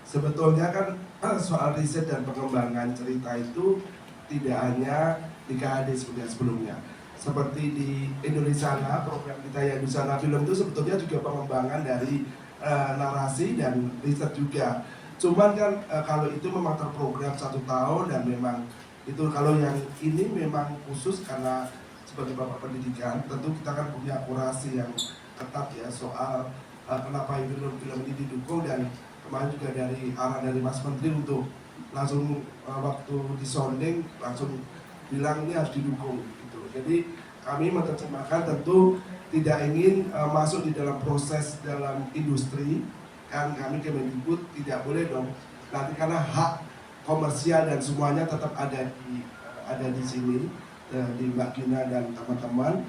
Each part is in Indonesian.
Sebetulnya kan soal riset dan pengembangan cerita itu tidak hanya di KHD seperti sebelumnya. Seperti di Indonesia, program kita yang di sana film itu sebetulnya juga pengembangan dari narasi dan riset juga. Cuman kan kalau itu memang terprogram 1 tahun dan memang itu, kalau yang ini memang khusus karena sebagai bapak pendidikan tentu kita kan punya akurasi yang ketat ya soal kenapa film-film ini didukung, dan kemarin juga dari arah dari Mas Menteri untuk langsung waktu disonding langsung bilang ini harus didukung gitu. Jadi kami menerjemahkan tentu tidak ingin masuk di dalam proses dalam industri, kan kami Kemendikbud tidak boleh dong nanti karena hak komersial dan semuanya tetap ada di sini di Mbak Gina dan teman-teman.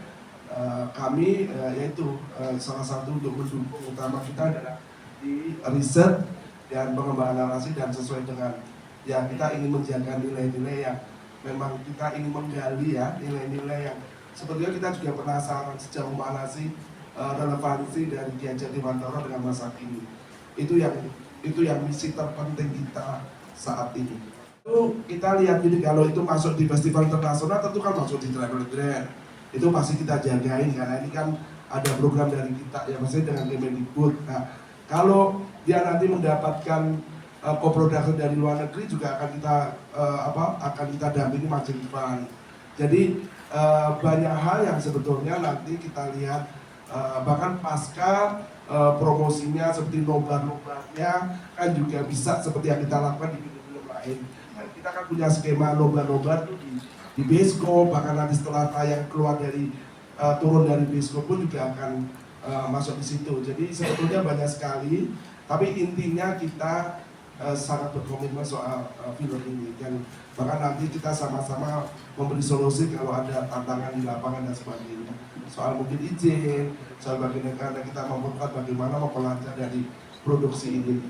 Kami yaitu salah satu untuk mendukung utama kita adalah di riset dan pengembangan narasi, dan sesuai dengan ya kita ingin menjaga nilai-nilai yang memang kita ingin menggali ya, nilai-nilai yang sebetulnya kita juga penasaran sejauh mana sih relevansi dari Ki Hajar Dewantara dengan masa kini. Itu yang misi terpenting kita saat ini. Itu kita lihat jadi kalau itu masuk di festival internasional tentu kan masuk di Travel Grand. Itu pasti kita jagain karena ini kan ada program dari kita ya, maksudnya dengan Kemendikbud. Nah, kalau dia nanti mendapatkan co-production dari luar negeri juga akan kita dampingi Mas Irfan. Jadi banyak hal yang sebetulnya nanti kita lihat bahkan pasca promosinya seperti nobar-nobarnya kan juga bisa seperti yang kita lakukan di film-film lain. Dan kita kan punya skema nobar-nobar tuh di bioskop, bahkan nanti setelah tayang keluar dari turun dari bioskop pun juga akan masuk di situ. Jadi sebetulnya banyak sekali, tapi intinya kita sangat berkomitmen soal film ini, dan bahkan nanti kita sama-sama memberi solusi kalau ada tantangan di lapangan dan sebagainya. Soal mungkin izin, soal bagaimana kita membuat bagaimana memperlancar dari produksi ini.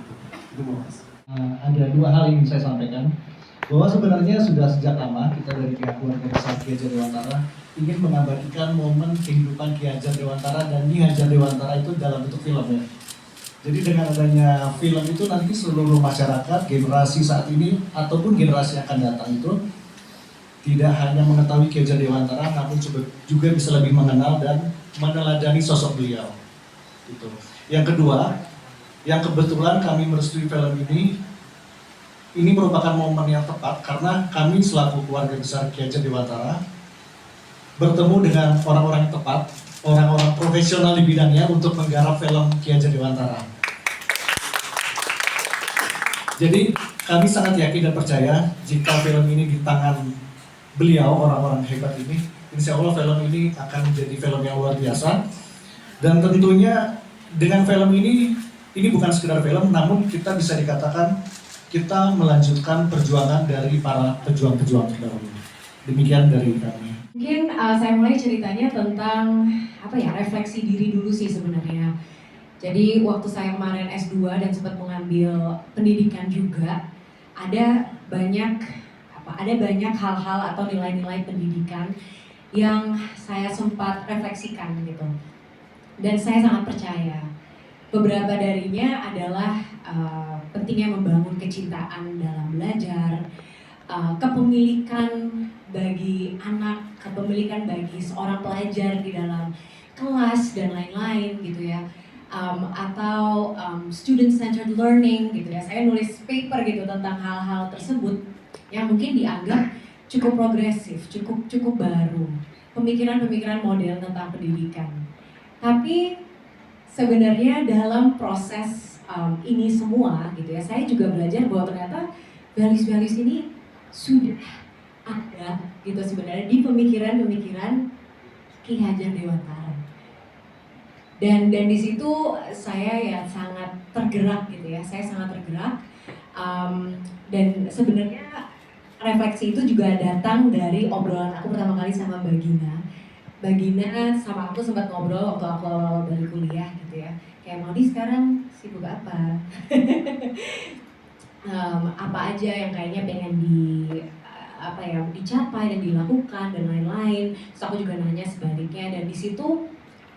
Itu Mas. Ada 2 hal yang ingin saya sampaikan, bahwa sebenarnya sudah sejak lama kita dari pihak keluarga besar Ki Hajar Dewantara ingin mengabadikan momen kehidupan Ki Hajar Dewantara dan Nyi Hajar Dewantara itu dalam bentuk film ya. Jadi dengan adanya film itu nanti seluruh masyarakat, generasi saat ini ataupun generasi yang akan datang itu tidak hanya mengetahui Ki Hajar Dewantara, namun juga bisa lebih mengenal dan meneladani sosok beliau. Gitu. Yang kedua, yang kebetulan kami merestui film ini merupakan momen yang tepat karena kami selaku keluarga besar Ki Hajar Dewantara bertemu dengan orang-orang yang tepat, orang-orang profesional di bidangnya untuk menggarap film Ki Hajar Dewantara. Jadi kami sangat yakin dan percaya jika film ini di tangan beliau, orang-orang hebat ini, insya Allah film ini akan menjadi film yang luar biasa. Dan tentunya dengan film ini bukan sekedar film, namun kita bisa dikatakan kita melanjutkan perjuangan dari para pejuang-pejuang terdahulu. Demikian dari kami. Mungkin saya mulai ceritanya tentang refleksi diri dulu sih sebenarnya. Jadi waktu saya kemarin S2 dan sempat mengambil pendidikan juga, ada banyak hal-hal atau nilai-nilai pendidikan yang saya sempat refleksikan gitu. Dan saya sangat percaya beberapa darinya adalah pentingnya membangun kecintaan dalam belajar, kepemilikan bagi anak, kepemilikan bagi seorang pelajar di dalam kelas dan lain-lain gitu ya, atau student-centered learning gitu ya. Saya nulis paper gitu tentang hal-hal tersebut yang mungkin dianggap cukup progresif, cukup baru, pemikiran-pemikiran modern tentang pendidikan. Tapi sebenarnya dalam proses ini semua gitu ya, saya juga belajar bahwa ternyata values-values ini sudah ada gitu sebenarnya di pemikiran-pemikiran Ki Hajar Dewantara. Dan di situ saya ya sangat tergerak gitu ya, saya sangat tergerak. Dan sebenarnya refleksi itu juga datang dari obrolan aku pertama kali sama Mbak Gina. Mbak Gina sama aku sempat ngobrol waktu aku awal dari kuliah gitu ya. Kayak Maudi sekarang sibuk apa? Apa aja yang kayaknya pengen dicapai dan dilakukan dan lain-lain. Terus aku juga nanya sebaliknya, dan di situ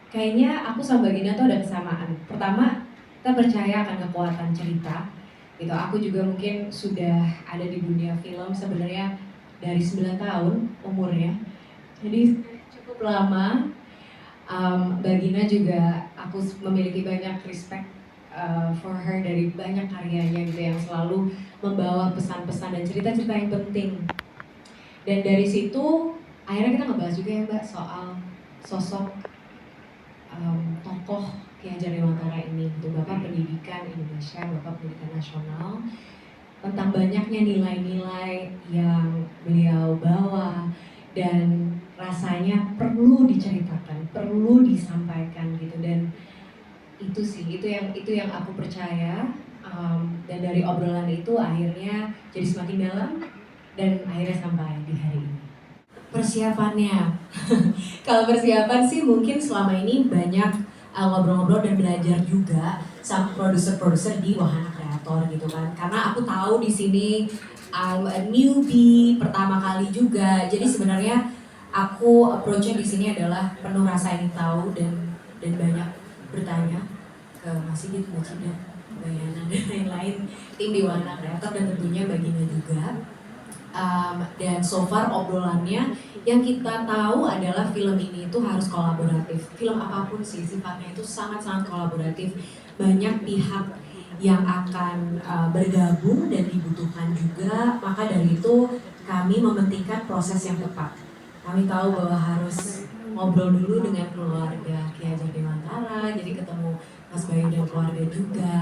kayaknya aku sama Mbak Gina tuh ada kesamaan. Pertama, kita percaya akan kekuatan cerita. Gitu. Aku juga mungkin sudah ada di dunia film sebenarnya dari 9 tahun umurnya. Jadi cukup lama. Bagina juga aku memiliki banyak respect for her dari banyak karyanya gitu yang selalu membawa pesan-pesan dan cerita-cerita yang penting. Dan dari situ akhirnya kita ngebahas juga ya Mbak soal sosok tokoh Ki Hajar Dewantara ini gitu, Bapak Pendidikan Indonesia, Bapak Pendidikan Nasional, tentang banyaknya nilai-nilai yang beliau bawa dan rasanya perlu diceritakan, perlu disampaikan gitu. Dan itu sih, itu yang aku percaya. Dan dari obrolan itu akhirnya jadi semakin dalam dan akhirnya sampai di hari ini. Persiapannya, kalau persiapan sih mungkin selama ini banyak ngobrol-ngobrol dan belajar juga sama produser-produser di Wahana Kreator gitu kan. Karena aku tahu di sini I'm a newbie pertama kali juga. Jadi sebenarnya aku approach-nya di sini adalah penuh rasa ingin tahu dan banyak bertanya ke Mas Sigit, Mbak Cida, Mbak Yana dan lain-lain tim di Wahana Kreator dan tentunya Bagina juga. Dan so far obrolannya yang kita tahu adalah film ini itu harus kolaboratif. Film apapun sih sifatnya itu sangat-sangat kolaboratif. Banyak pihak yang akan bergabung dan dibutuhkan juga. Maka dari itu kami mementingkan proses yang tepat. Kami tahu bahwa harus ngobrol dulu dengan keluarga Ki Hajar Dewantara, jadi ketemu Mas Bayu dan keluarga juga.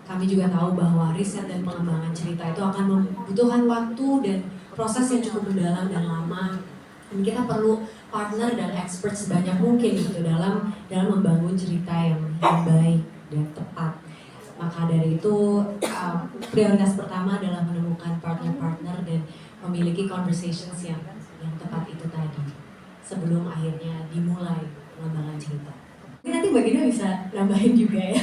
Kami juga tahu bahwa riset dan pengembangan cerita itu akan membutuhkan waktu dan proses yang cukup mendalam dan lama. Dan kita perlu partner dan expert sebanyak mungkin gitu dalam membangun cerita yang baik dan tepat. Maka dari itu prioritas pertama adalah menemukan partner-partner dan memiliki conversations yang tepat itu tadi sebelum akhirnya dimulai pengembangan cerita. Mungkin nanti Mbak Gina bisa nambahin juga ya.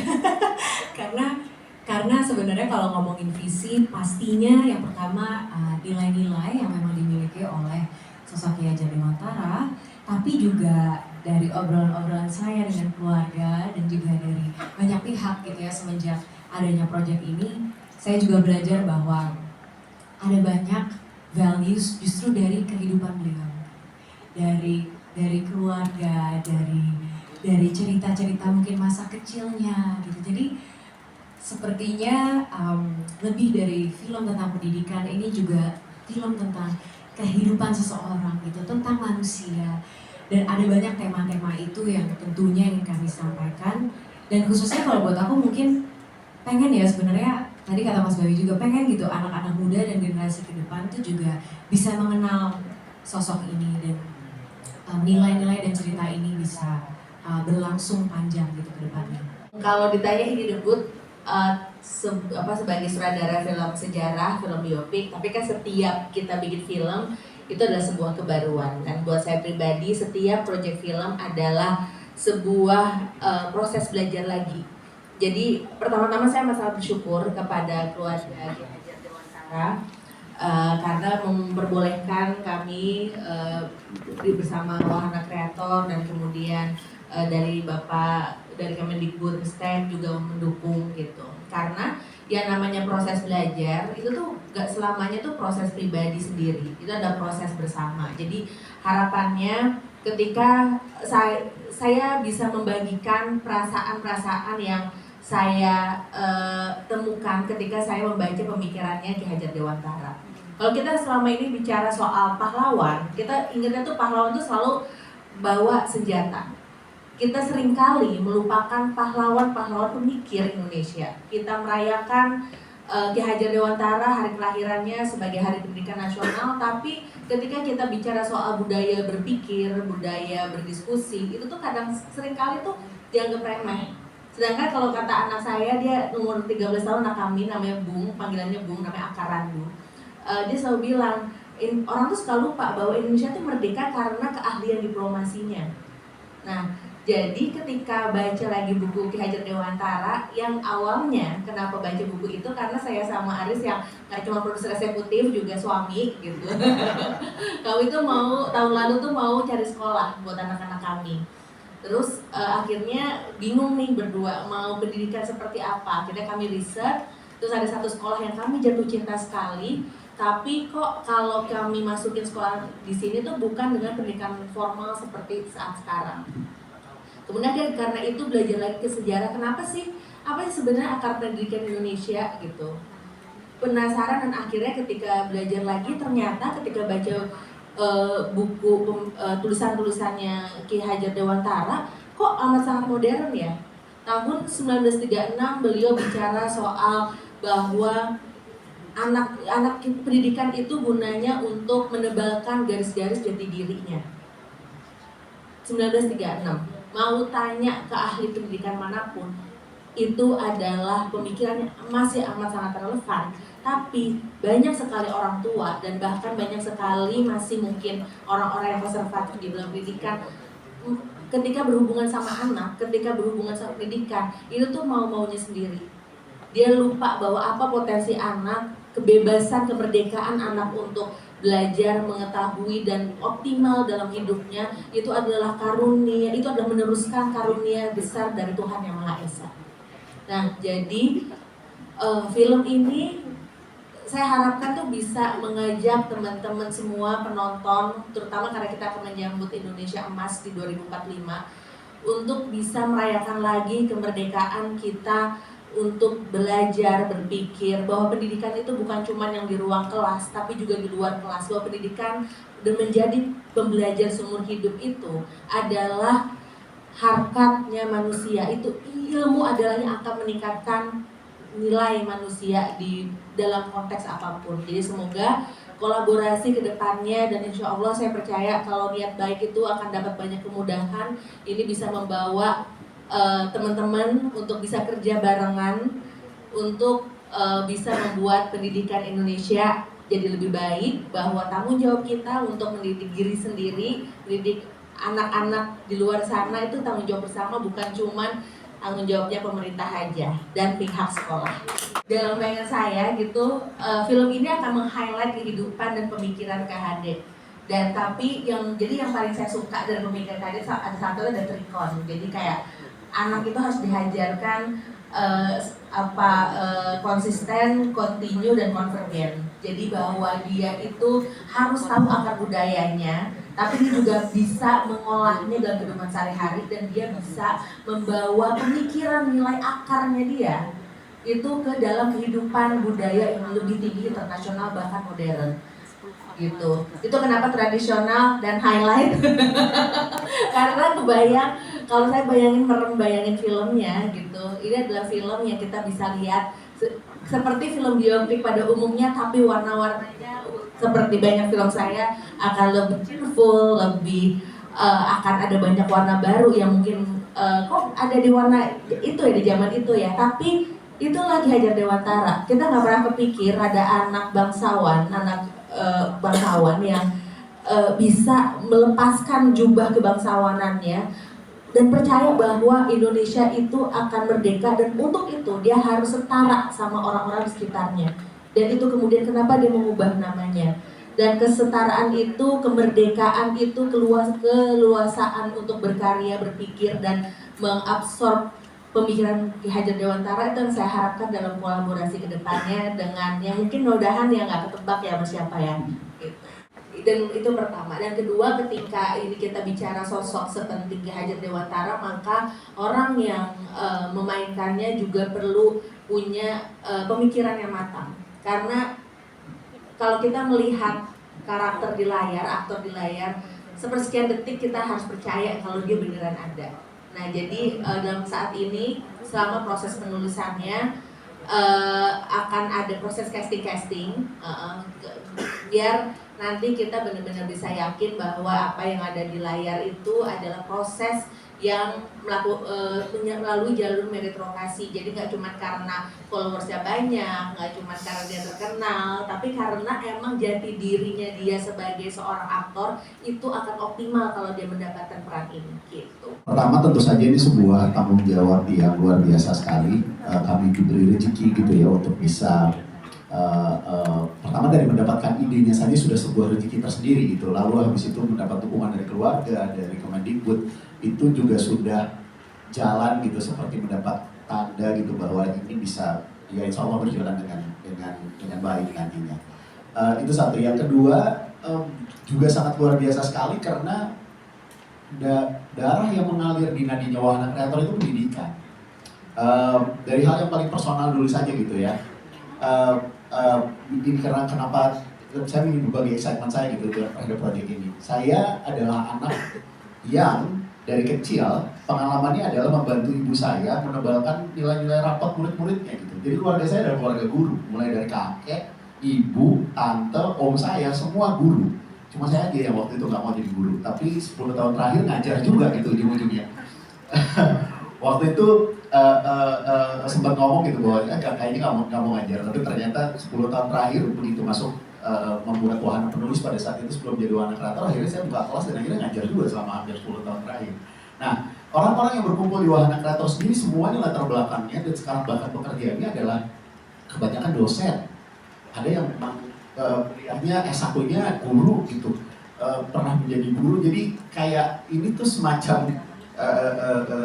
Karena sebenarnya kalau ngomongin visi, pastinya yang pertama nilai-nilai yang memang dimiliki oleh sosok Ki Hajar Dewantara, tapi juga dari obrolan-obrolan saya dengan keluarga dan juga dari banyak pihak gitu ya semenjak adanya proyek ini, saya juga belajar bahwa ada banyak values justru dari kehidupan beliau, dari keluarga, dari cerita-cerita mungkin masa kecilnya gitu. Jadi sepertinya lebih dari film tentang pendidikan, ini juga film tentang kehidupan seseorang gitu, tentang manusia. Dan ada banyak tema-tema itu yang tentunya ingin kami sampaikan. Dan khususnya kalau buat aku mungkin pengen ya sebenarnya, tadi kata Mas Bayu juga pengen gitu anak-anak muda dan generasi ke depan tuh juga bisa mengenal sosok ini dan nilai-nilai dan cerita ini bisa berlangsung panjang gitu ke depannya. Kalau ditanya ini debut sebagai sutradara film sejarah, film biopik, tapi kan setiap kita bikin film itu adalah sebuah kebaruan. Dan buat saya pribadi, setiap proyek film adalah sebuah proses belajar lagi. Jadi pertama-tama saya sangat bersyukur kepada keluarga Ki Hajar Dewantara karena memperbolehkan kami bersama Wahana Kreator dan kemudian dari Bapak dari Kemendikbudristek juga mendukung gitu. Karena yang namanya proses belajar itu tuh gak selamanya tuh proses pribadi sendiri, itu ada proses bersama. Jadi harapannya ketika saya bisa membagikan perasaan-perasaan yang saya temukan ketika saya membaca pemikirannya Ki Hajar Dewantara. Kalau kita selama ini bicara soal pahlawan, kita ingatnya tuh pahlawan tuh selalu bawa senjata. Kita seringkali melupakan pahlawan-pahlawan pemikir Indonesia. Kita merayakan Ki Hajar Dewantara hari kelahirannya sebagai Hari Pendidikan Nasional, tapi ketika kita bicara soal budaya berpikir, budaya berdiskusi, itu tuh kadang seringkali tuh dianggap remeh. Sedangkan kalau kata anak saya, dia umur 13 tahun, anak kami namanya Bung, panggilannya Bung, namanya Akarandu. Dia selalu bilang, orang tuh suka lupa bahwa Indonesia tuh merdeka karena keahlian diplomasinya. Nah, jadi ketika baca lagi buku Ki Hajar Dewantara, yang awalnya kenapa baca buku itu karena saya sama Aris yang gak cuma produser eksekutif juga suami gitu. Kami tuh mau tahun lalu tuh mau cari sekolah buat anak-anak kami. Terus akhirnya bingung nih berdua mau pendidikan seperti apa. Akhirnya kami riset Terus ada satu sekolah yang kami jatuh cinta sekali, tapi kok kalau kami masukin sekolah di sini tuh bukan dengan pendidikan formal seperti saat sekarang. Kemudian dia karena itu belajar lagi ke sejarah, kenapa sih? Apa sih sebenarnya akar pendidikan Indonesia gitu. Penasaran dan akhirnya ketika belajar lagi ternyata ketika baca buku tulisan-tulisannya Ki Hajar Dewantara kok amat sangat modern ya. Tahun 1936 beliau bicara soal bahwa anak pendidikan itu gunanya untuk menebalkan garis-garis jati dirinya. 1936. Mau tanya ke ahli pendidikan manapun, itu adalah pemikiran yang masih amat sangat relevan. Tapi banyak sekali orang tua dan bahkan banyak sekali masih mungkin orang-orang yang konservatif di dalam pendidikan, ketika berhubungan sama anak, ketika berhubungan sama pendidikan, itu tuh mau-maunya sendiri. Dia lupa bahwa apa potensi anak, kebebasan, kemerdekaan anak untuk belajar, mengetahui dan optimal dalam hidupnya itu adalah karunia, itu adalah meneruskan karunia besar dari Tuhan Yang Maha Esa. Nah, jadi film ini saya harapkan tuh bisa mengajak teman-teman semua penonton, terutama karena kita akan menyambut Indonesia Emas di 2045, untuk bisa merayakan lagi kemerdekaan kita, untuk belajar, berpikir bahwa pendidikan itu bukan cuma yang di ruang kelas, tapi juga di luar kelas. Bahwa pendidikan dan menjadi pembelajar seumur hidup itu adalah harkatnya manusia. Itu ilmu adalah yang akan meningkatkan nilai manusia di dalam konteks apapun. Jadi semoga kolaborasi ke depannya, dan insya Allah saya percaya kalau niat baik itu akan dapat banyak kemudahan. Ini bisa membawa teman-teman untuk bisa kerja barengan, untuk bisa membuat pendidikan Indonesia jadi lebih baik, bahwa tanggung jawab kita untuk mendidik diri sendiri, mendidik anak-anak di luar sana itu tanggung jawab bersama, bukan cuman tanggung jawabnya pemerintah aja dan pihak sekolah. Dalam bayangan saya gitu, film ini akan meng-highlight kehidupan dan pemikiran KHD. Dan tapi yang paling saya suka dari pemikiran KHD ada satu, ada trikon. Jadi kayak anak itu harus dihajarkan konsisten, kontinu dan konvergen. Jadi bahwa dia itu harus tahu akar budayanya, tapi dia juga bisa mengolahnya dalam kehidupan sehari-hari, dan dia bisa membawa pemikiran nilai akarnya dia itu ke dalam kehidupan budaya yang lebih tinggi, internasional bahkan modern. Gitu. Itu kenapa tradisional dan highlight. Karena kebayang, kalau saya bayangin filmnya gitu, ini adalah film yang kita bisa lihat seperti film biopik pada umumnya, tapi warna-warnanya seperti banyak film saya akan lebih cheerful, lebih akan ada banyak warna baru yang mungkin kok ada di warna itu ya, di zaman itu ya. Tapi itulah Ki Hajar Dewantara. Kita nggak pernah kepikir ada anak bangsawan yang bisa melepaskan jubah kebangsawanannya dan percaya bahwa Indonesia itu akan merdeka, dan untuk itu dia harus setara sama orang-orang di sekitarnya. Dan itu kemudian kenapa dia mengubah namanya. Dan kesetaraan itu, kemerdekaan itu, keluasaan untuk berkarya, berpikir dan mengabsorb pemikiran Ki Hajar Dewantara itu yang saya harapkan dalam kolaborasi kedepannya dengan yang mungkin mudahan yang nggak ketebak ya sama siapa ya. Dan itu pertama. Dan kedua, ketika ini kita bicara sosok sepenting Ki Hajar Dewantara, maka orang yang memainkannya juga perlu punya pemikiran yang matang. Karena kalau kita melihat karakter di layar, aktor di layar, sepersekian detik kita harus percaya kalau dia beneran ada. Nah, jadi dalam saat ini selama proses penulisannya akan ada proses casting biar nanti kita benar-benar bisa yakin bahwa apa yang ada di layar itu adalah proses yang melalui jalur meritokrasi. Jadi nggak cuma karena followersnya banyak, nggak cuma karena dia terkenal, tapi karena emang jati dirinya dia sebagai seorang aktor itu akan optimal kalau dia mendapatkan peran ini gitu. Pertama tentu saja ini sebuah tanggung jawab yang luar biasa sekali. Kami diberi rezeki gitu ya untuk bisa pertama dari mendapatkan idenya saja sudah sebuah rezeki tersendiri gitu. Lalu habis itu mendapat dukungan dari keluarga, dari Kemendikbud, itu juga sudah jalan gitu, seperti mendapat tanda gitu bahwa ini bisa ya insya Allah berjalan dengan baik nantinya. Itu satu. Yang kedua juga sangat luar biasa sekali karena darah yang mengalir di nadinya Wahana Kreator itu pendidikan. Dari hal yang paling personal dulu saja gitu ya. Ini karena kenapa saya ingin berbagi excitement saya gitu terhadap proyek ini. Saya adalah anak yang dari kecil pengalamannya adalah membantu ibu saya menebalkan nilai-nilai rapot murid-muridnya gitu. Jadi keluarga saya adalah keluarga guru, mulai dari kakek, ibu, tante, om saya semua guru. Cuma saya aja yang waktu itu nggak mau jadi guru, tapi 10 tahun terakhir ngajar juga gitu ujung-ujungnya. Waktu itu sempat ngomong gitu bahwa kayaknya nggak mau ngajar, tapi ternyata 10 tahun terakhir begitu masuk membuat wahana penulis pada saat itu sebelum jadi wahana kreator, akhirnya saya buka kelas dan akhirnya ngajar juga selama hampir 10 tahun terakhir. Nah, orang-orang yang berkumpul di wahana kreator sendiri semuanya latar belakangnya dan sekarang bahkan pekerjaannya adalah kebanyakan dosen. Ada yang memang kuliahnya S1-nya guru gitu, pernah menjadi guru, jadi kayak ini tuh semacam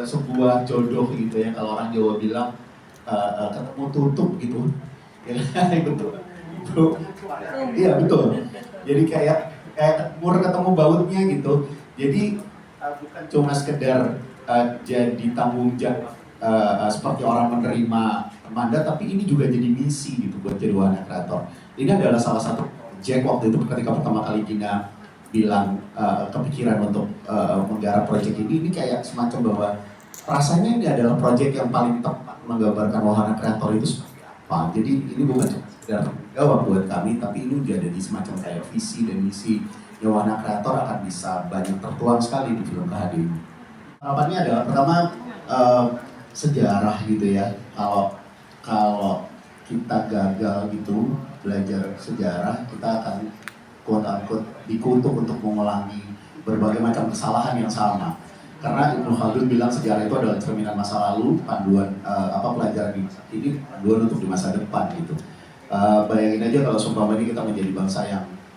sebuah jodoh gitu ya, kalau orang Jawa bilang ketemu tutup gitu ya. Betul. Iya betul. Jadi kayak mur ketemu bautnya gitu. Jadi bukan cuma sekedar jadi tanggung jawab seperti orang menerima mandat, tapi ini juga jadi misi gitu buat jadi wahana kreator. Ini adalah salah satu project waktu itu ketika pertama kali Gina bilang kepikiran untuk menggarap proyek ini kayak semacam bahwa rasanya ini adalah proyek yang paling tepat menggambarkan wahana kreator itu seperti apa. Jadi ini bukan cuma sekedar jawab buat kami, tapi ini juga jadi semacam kayak visi dan misi wahana kreator akan bisa banyak tertuang sekali di film KHD ini. Harapannya adalah pertama sejarah gitu ya. Kalau kita gagal gitu belajar sejarah, kita akan quote-unquote dikutuk untuk mengulangi berbagai macam kesalahan yang sama. Karena Ibnu Khaldun bilang sejarah itu adalah cerminan masa lalu, panduan pelajaran di masa kini, panduan untuk di masa depan gitu. Bayangin aja kalau seumpama ini kita menjadi bangsa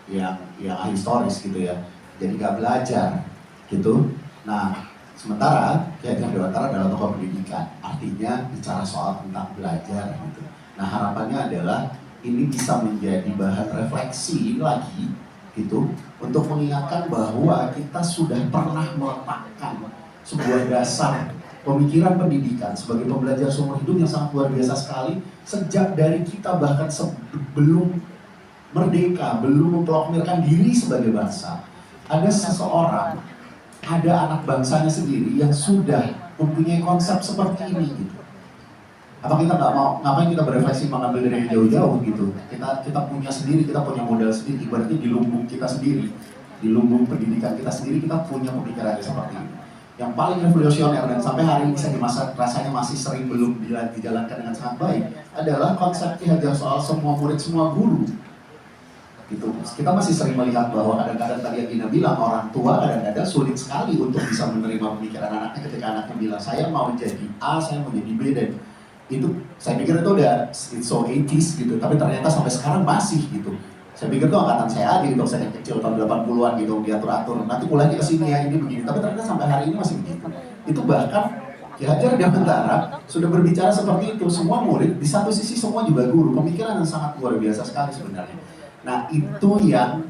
yang ahistoris gitu ya, jadi nggak belajar gitu. Nah, sementara Ki Hajar Dewantara adalah tokoh pendidikan, artinya bicara soal tentang belajar gitu. Nah, harapannya adalah ini bisa menjadi bahan refleksi lagi gitu untuk mengingatkan bahwa kita sudah pernah meletakkan sebuah dasar pemikiran pendidikan sebagai pembelajar seumur hidup yang sangat luar biasa sekali sejak dari kita bahkan sebelum merdeka, belum memproklamirkan diri sebagai bangsa. Ada seseorang, ada anak bangsanya sendiri yang sudah mempunyai konsep seperti ini gitu. Apa kita nggak mau, ngapain kita berefleksi mengambil dari jauh-jauh gitu. Kita punya sendiri, kita punya modal sendiri, ibaratnya di lumbung kita sendiri, di lumbung pendidikan kita sendiri, kita punya pemikiran seperti ini. Yang paling revolusioner dan sampai hari ini saya rasanya masih sering belum dijalankan dengan sangat baik adalah konsep Ki Hajar soal semua murid, semua guru. Gitu. Kita masih sering melihat bahwa kadang-kadang tadi yang Gina bilang, orang tua kadang-kadang sulit sekali untuk bisa menerima pemikiran anaknya ketika anaknya bilang saya mau jadi A, saya mau jadi B, dan itu saya pikir itu udah it's so 80s gitu, tapi ternyata sampai sekarang masih gitu. Saya pikir itu angkatan saya aja gitu, saya kecil tahun 80-an gitu, diatur-atur, nanti kuliahnya ke sini ya, ini begini, tapi ternyata sampai hari ini masih begitu. Itu bahkan Ki Hajar Dewantara sudah berbicara seperti itu, semua murid, di satu sisi semua juga guru, pemikiran yang sangat luar biasa sekali sebenarnya. Nah itu yang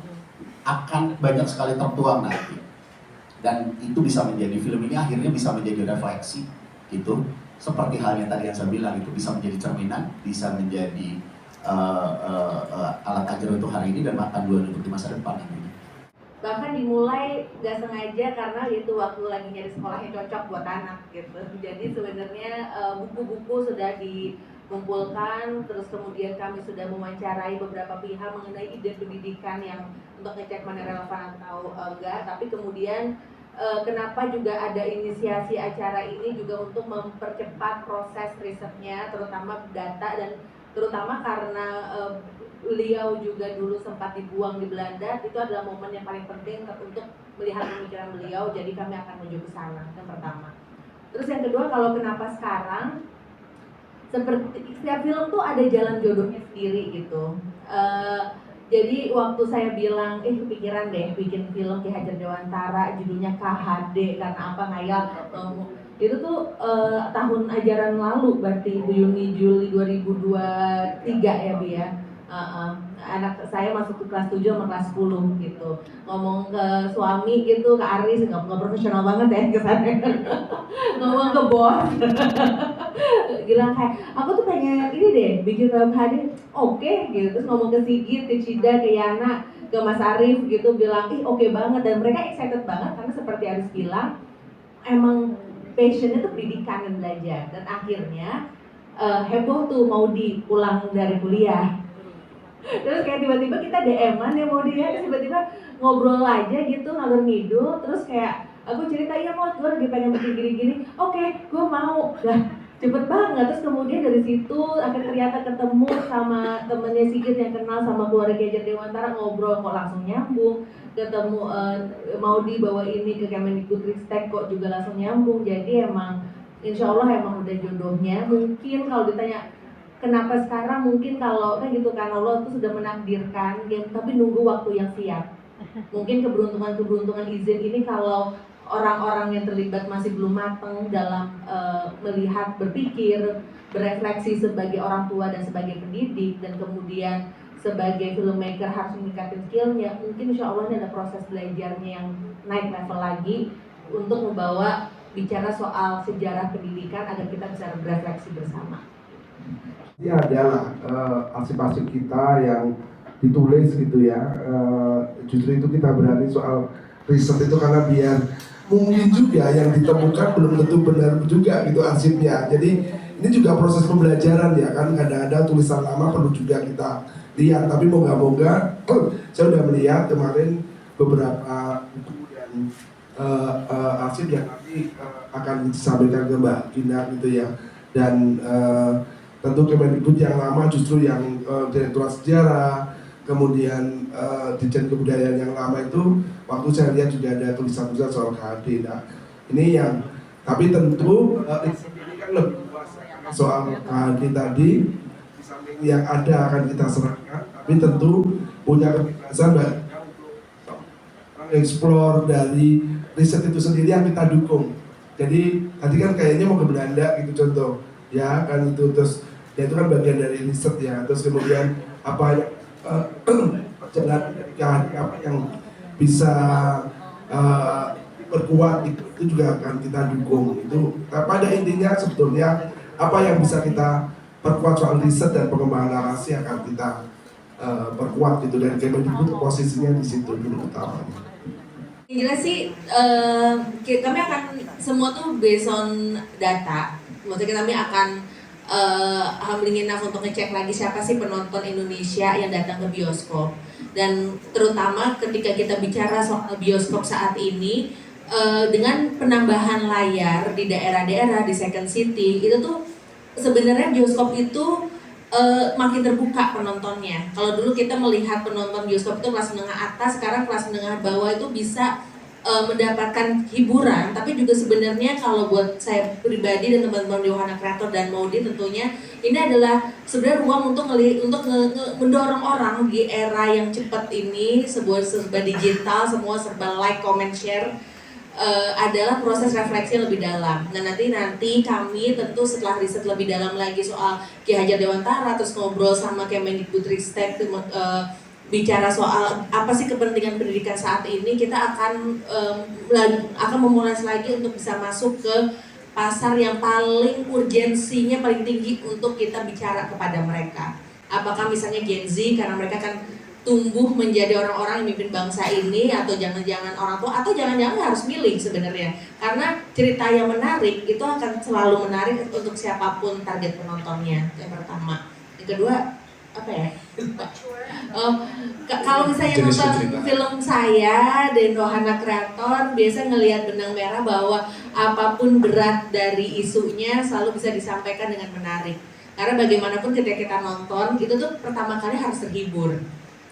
akan banyak sekali tertuang nanti. Dan itu bisa menjadi, film ini akhirnya bisa menjadi refleksi gitu. Seperti halnya tadi yang saya bilang, itu bisa menjadi cerminan, bisa menjadi alat ajar untuk hari ini dan panduan untuk di masa depan ini. Bahkan dimulai gak sengaja karena itu waktu lagi nyari sekolah yang cocok buat anak gitu. Jadi sebenarnya buku-buku sudah dikumpulkan, terus kemudian kami sudah mewawancarai beberapa pihak mengenai ide pendidikan yang untuk ngecek mana relevan atau enggak. Tapi kemudian kenapa juga ada inisiasi acara ini juga untuk mempercepat proses risetnya, terutama data, dan terutama karena beliau juga dulu sempat dibuang di Belanda. Itu adalah momen yang paling penting untuk melihat pemikiran beliau, jadi kami akan menuju ke sana, yang pertama. Terus yang kedua, kalau kenapa sekarang, seperti setiap film tuh ada jalan jodohnya sendiri gitu. Jadi waktu saya bilang, kepikiran deh bikin film Ki Hajar Dewantara, judulnya KHD, karena apa, ngayal Itu tuh tahun ajaran lalu berarti Juli 2023 ya Bi ya. Anak saya masuk ke kelas 7 sama kelas 10 gitu. Ngomong ke suami gitu, ke Aris, nggak profesional banget ya kesannya. Ngomong ke bos. Bilang kayak, aku tuh pengen ini deh, bikin film hadir, oke gitu. Terus ngomong ke Sigit, ke Cida, ke Yana, ke Mas Arif gitu, bilang, ih oke banget. Dan mereka excited banget karena seperti Aris bilang, emang passionnya tuh pendidikan dan belajar. Dan akhirnya heboh tuh mau pulang dari kuliah. Terus kayak tiba-tiba kita DM-an ya mau dia, terus tiba-tiba ngobrol aja gitu ngalur ngidul, terus kayak aku cerita iya mau gue lagi pengen bikin gini-gini, oke gue mau lah cepet banget. Terus kemudian dari situ akhirnya ternyata ketemu sama temennya Sigit yang kenal sama keluarga Gadget Dewantara, ngobrol kok langsung nyambung, ketemu mau dibawa ini ke Kemendikbudristek kok juga langsung nyambung. Jadi emang insya Allah emang udah jodohnya. Mungkin kalau ditanya kenapa sekarang, mungkin kalau kan gitu kan Allah tuh sudah menakdirkan tapi nunggu waktu yang siap. Mungkin keberuntungan izin ini kalau orang-orang yang terlibat masih belum matang dalam melihat, berpikir, berefleksi sebagai orang tua dan sebagai pendidik, dan kemudian sebagai filmmaker harus meningkatkan skillnya, mungkin insya Allah ini ada proses belajarnya yang naik level lagi untuk membawa bicara soal sejarah pendidikan agar kita bisa berefleksi bersama. Ini adalah arsip-arsip kita yang ditulis gitu ya. Justru itu kita berani soal riset itu karena biar mungkin juga yang ditemukan belum tentu benar juga gitu arsipnya. Jadi ini juga proses pembelajaran ya kan, kadang-kadang tulisan lama perlu juga kita lihat. Tapi moga-moga saya udah melihat kemarin beberapa buku dan arsip yang nanti akan disampaikan ke Mbak Gina gitu ya. Dan tentu Kemendikbud yang lama justru yang Direktorat Sejarah, kemudian Ditjen Kebudayaan yang lama itu waktu saya lihat juga ada tulisan-tulisan soal KHD. Nah ini yang, tapi tentu ini kan lebih luas soal KHD tadi, di samping yang ada akan kita serahkan, tapi tentu punya kebebasan untuk mengeksplor dari riset itu sendiri yang kita dukung. Jadi tadi kan kayaknya mau ke Belanda gitu contoh, ya kan itu, terus ya itu kan bagian dari riset ya. Terus kemudian apa yang perjalanan dari KHD apa yang bisa berkuat itu juga akan kita dukung. Itu pada intinya sebetulnya apa yang bisa kita perkuat soal riset dan pengembangan narasi akan kita perkuat gitu, dan Kemendikbud posisinya di situ dulu utamanya. Yang jelas sih kami akan semua tuh based on data. Maksudnya kami akan humbling enough untuk ngecek lagi siapa sih penonton Indonesia yang datang ke bioskop. Dan terutama ketika kita bicara soal bioskop saat ini, dengan penambahan layar di daerah-daerah, di second city, itu tuh sebenarnya bioskop itu makin terbuka penontonnya. Kalau dulu kita melihat penonton bioskop itu kelas menengah atas, sekarang kelas menengah bawah itu bisa mendapatkan hiburan. Tapi juga sebenarnya kalau buat saya pribadi dan teman-teman di Wahana Kreator dan Maudi tentunya ini adalah sebenarnya ruang untuk mendorong orang di era yang cepat ini, sebuah serba digital, semua serba like, comment, share, adalah proses refleksi yang lebih dalam. Nah nanti kami tentu setelah riset lebih dalam lagi soal Ki Hajar Dewantara, terus ngobrol sama Kemendikbudristek, bicara soal apa sih kepentingan pendidikan saat ini, kita akan memulai lagi untuk bisa masuk ke pasar yang paling urgensinya paling tinggi untuk kita bicara kepada mereka. Apakah misalnya Gen Z, karena mereka kan tumbuh menjadi orang-orang yang memimpin bangsa ini, atau jangan-jangan orang tua, atau jangan-jangan harus milih sebenarnya. Karena cerita yang menarik itu akan selalu menarik untuk siapapun target penontonnya. Yang pertama. Yang kedua, apa ya? Kalau misalnya nonton film saya dan Wahana Kreator, biasa ngelihat benang merah bahwa apapun berat dari isunya selalu bisa disampaikan dengan menarik. Karena bagaimanapun ketika kita nonton, itu tuh pertama kali harus terhibur.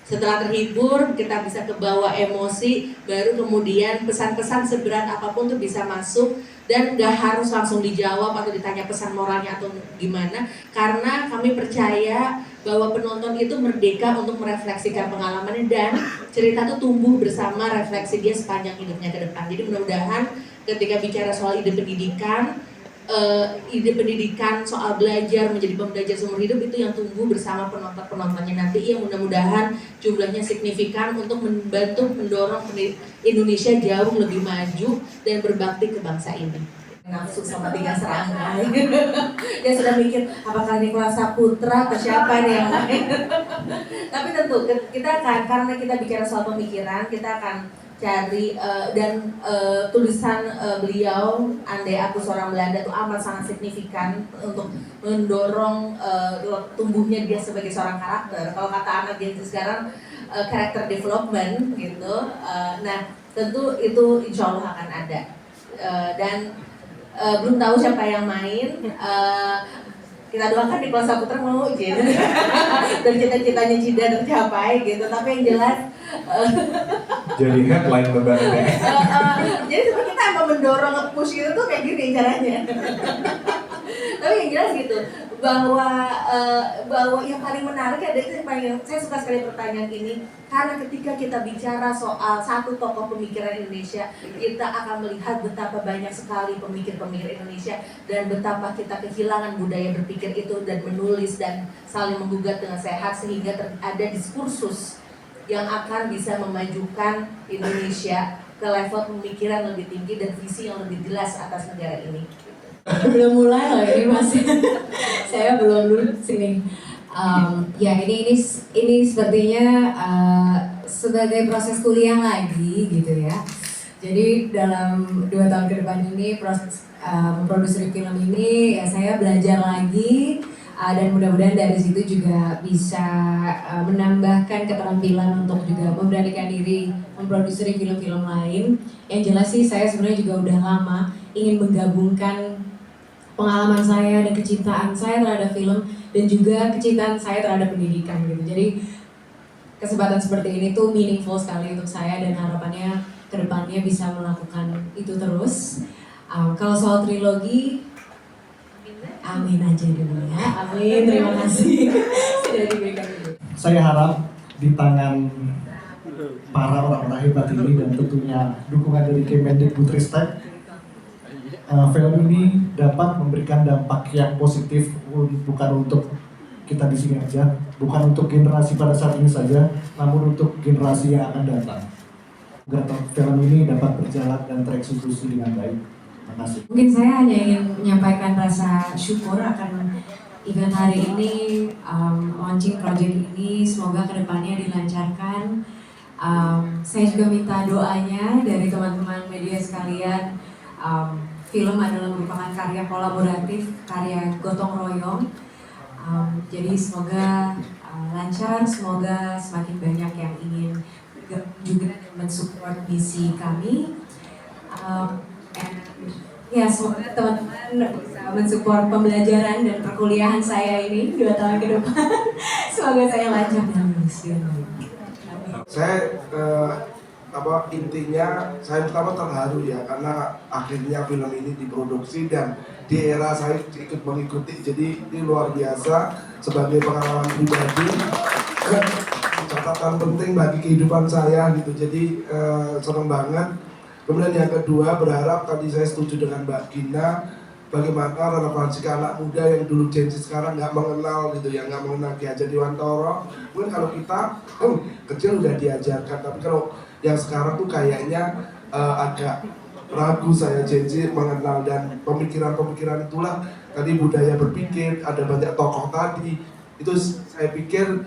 Setelah terhibur, kita bisa kebawa emosi, baru kemudian pesan-pesan seberat apapun tuh bisa masuk, dan gak harus langsung dijawab atau ditanya pesan moralnya atau gimana, karena kami percaya bahwa penonton itu merdeka untuk merefleksikan pengalamannya, dan cerita itu tumbuh bersama refleksi dia sepanjang hidupnya ke depan. Jadi mudah-mudahan ketika bicara soal ide pendidikan soal belajar menjadi pembelajar seumur hidup itu yang tumbuh bersama penontonnya nanti, yang mudah-mudahan jumlahnya signifikan untuk membantu mendorong Indonesia jauh lebih maju dan berbakti ke bangsa ini. Nafsu sama 3 serangkai. Dia sudah mikir apakah Nicholas Saputra atau siapa nih yang lain. Tapi tentu kita akan, karena kita bicara soal pemikiran, kita akan cari tulisan beliau Andai Aku Seorang Belanda itu amat sangat signifikan untuk mendorong tumbuhnya dia sebagai seorang karakter. Kalau kata anak Gen Z sekarang character development gitu. Nah tentu itu insya Allah akan ada dan belum tahu siapa yang main. Kita doakan di Nicholas Saputra mau gitu. Dan cita-citanya Cida tercapai gitu. Tapi yang jelas jadi headline lebaran ya. jadi sebenarnya kita mau mendorong nge-push gitu tuh kayak gini caranya. Tapi yang jelas gitu bahwa yang paling menarik ada itu yang paling saya suka sekali pertanyaan ini, karena ketika kita bicara soal satu tokoh pemikiran Indonesia, kita akan melihat betapa banyak sekali pemikir-pemikir Indonesia dan betapa kita kehilangan budaya berpikir itu dan menulis dan saling menggugat dengan sehat sehingga ada diskursus yang akan bisa memajukan Indonesia ke level pemikiran lebih tinggi dan visi yang lebih jelas atas negara ini. Belum mulai loh ini masih saya belum lulus sini. Ya ini sepertinya sebagai proses kuliah lagi gitu ya. Jadi dalam 2 tahun ke depan ini proses memproduksi film ini ya saya belajar lagi dan mudah-mudahan dari situ juga bisa menambahkan keterampilan untuk juga memberanikan diri memproduksi film-film lain. Yang jelas sih saya sebenarnya juga udah lama ingin menggabungkan pengalaman saya dan kecintaan saya terhadap film dan juga kecintaan saya terhadap pendidikan gitu. Jadi kesempatan seperti ini tuh meaningful sekali untuk saya dan harapannya kedepannya bisa melakukan itu terus. Kalau soal trilogi, amin aja dulu ya. Amin, terima kasih sudah diberikan itu. Saya harap di tangan para orang-orang hebat ini dan tentunya dukungan dari Kemendikbudristek, film ini dapat memberikan dampak yang positif bukan untuk kita di sini aja, bukan untuk generasi pada saat ini saja, namun untuk generasi yang akan datang. Agar film ini dapat berjalan dan tereksekusi dengan baik. Terima kasih. Mungkin saya hanya ingin menyampaikan rasa syukur akan event hari ini, launching project ini, semoga kedepannya dilancarkan. Saya juga minta doanya dari teman-teman media sekalian. Film adalah merupakan karya kolaboratif, karya gotong royong. Jadi semoga lancar, semoga semakin banyak yang ingin juga mensupport misi kami. Ya semoga teman-teman bisa mensupport pembelajaran dan perkuliahan saya ini 2 tahun ke depan. Semoga saya lancar dan lulus. Saya intinya saya pertama terharu ya karena akhirnya film ini diproduksi dan di era saya ikut mengikuti, jadi ini luar biasa sebagai pengalaman pribadi, catatan penting bagi kehidupan saya gitu, jadi senang banget. Kemudian yang kedua, berharap tadi saya setuju dengan Mbak Gina, bagaimana relevansi ke anak muda yang dulu Gen Z sekarang nggak mengenal gitu ya, nggak mengenal Ki Hajar Dewantara. Mungkin kalau kita kecil udah diajarkan, tapi kalau yang sekarang tuh kayaknya agak ragu saya Gen Z mengenal, dan pemikiran-pemikiran itulah tadi budaya berpikir, ada banyak tokoh tadi, itu saya pikir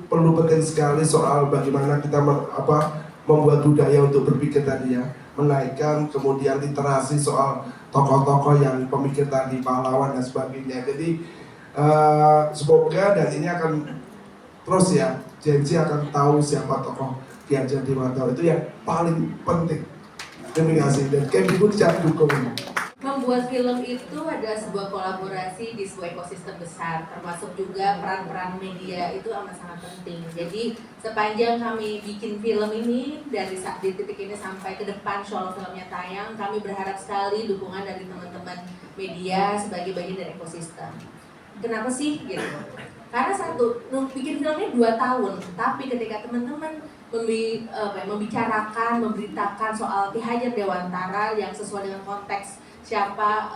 perlu penting sekali soal bagaimana kita membuat budaya untuk berpikir tadi ya, menaikkan kemudian literasi soal tokoh-tokoh yang pemikir tadi, pahlawan dan sebagainya. Jadi semoga dan ini akan terus ya, Gen Z akan tahu siapa tokoh Ki Hajar Dewantara, itu yang paling penting. Terima kasih dan Kemdikbud siap dukung. Membuat film itu adalah sebuah kolaborasi di sebuah ekosistem besar, termasuk juga peran-peran media itu amat sangat penting. Jadi sepanjang kami bikin film ini dari di titik ini sampai ke depan insya Allah filmnya tayang, kami berharap sekali dukungan dari teman-teman media sebagai bagian dari ekosistem. Kenapa sih gitu? Karena satu, bikin filmnya 2 tahun, tapi ketika teman-teman membicarakan, memberitakan soal Ki Hajar Dewantara yang sesuai dengan konteks siapa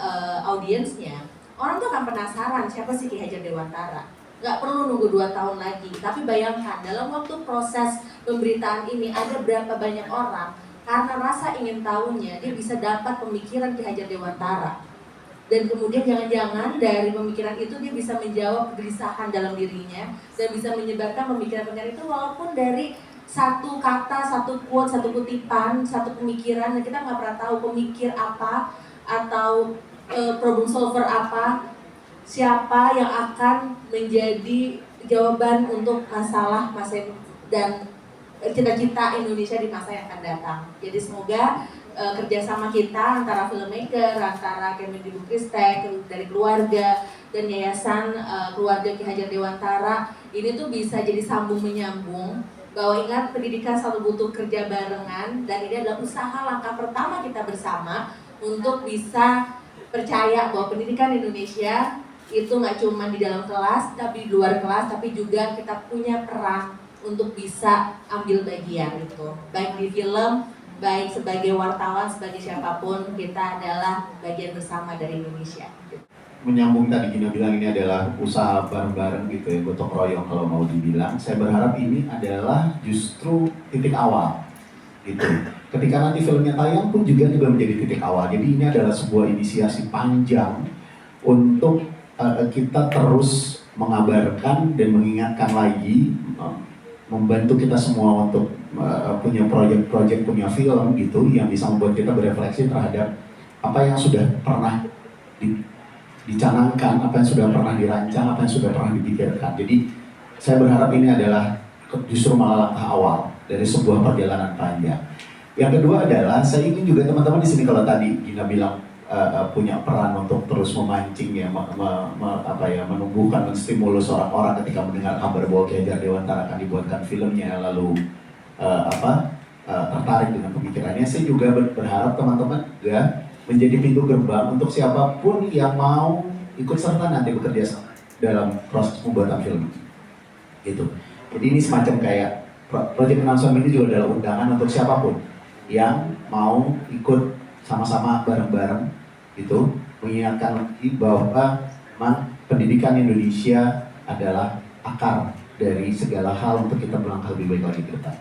audiensnya, orang tuh akan penasaran siapa sih Ki Hajar Dewantara. Nggak perlu nunggu 2 tahun lagi, tapi bayangkan dalam waktu proses pemberitaan ini ada berapa banyak orang karena rasa ingin tahunya dia bisa dapat pemikiran Ki Hajar Dewantara. Dan kemudian jangan-jangan dari pemikiran itu dia bisa menjawab kegelisahan dalam dirinya dan bisa menyebarkan pemikiran-pemikiran itu walaupun dari satu kata, satu quote, satu kutipan, satu pemikiran, dan kita nggak pernah tahu pemikir apa atau problem solver apa, siapa yang akan menjadi jawaban untuk masalah masa dan cita-cita Indonesia di masa yang akan datang. Jadi semoga kerjasama kita antara filmmaker, antara Kemendikbudristek, dari keluarga dan yayasan keluarga Ki Hajar Dewantara ini tuh bisa jadi sambung menyambung. Bahwa ingat pendidikan selalu butuh kerja barengan dan ini adalah usaha langkah pertama kita bersama untuk bisa percaya bahwa pendidikan Indonesia itu nggak cuma di dalam kelas tapi di luar kelas, tapi juga kita punya peran untuk bisa ambil bagian itu, baik di film, baik sebagai wartawan, sebagai siapapun, kita adalah bagian bersama dari Indonesia. Menyambung tadi Gina bilang ini adalah usaha bareng-bareng gitu ya, gotong royong kalau mau dibilang. Saya berharap ini adalah justru titik awal gitu. Ketika nanti filmnya tayang pun juga menjadi titik awal. Jadi ini adalah sebuah inisiasi panjang untuk kita terus mengabarkan dan mengingatkan lagi, membantu kita semua untuk punya proyek-proyek, punya film gitu yang bisa membuat kita berefleksi terhadap apa yang sudah pernah dicanangkan, apa yang sudah pernah dirancang, apa yang sudah pernah dipikirkan. Jadi saya berharap ini adalah justru malah langkah awal dari sebuah perjalanan panjang. Yang kedua adalah saya ingin juga teman-teman di sini, kalau tadi Gina bilang punya peran untuk terus memancing ya, menumbuhkan, menstimulus orang-orang ketika mendengar kabar bahwa Ki Hajar Dewantara akan dibuatkan filmnya, lalu tertarik dengan pemikirannya. Saya juga berharap teman-teman juga menjadi pintu gerbang untuk siapapun yang mau ikut serta nanti bekerja dalam proses pembuatan film gitu. Jadi ini semacam kayak proyek announcement ini juga adalah undangan untuk siapapun yang mau ikut sama-sama bareng-bareng itu, mengingatkan lagi bahwa memang pendidikan Indonesia adalah akar dari segala hal untuk kita melangkah lebih baik lagi ke depan.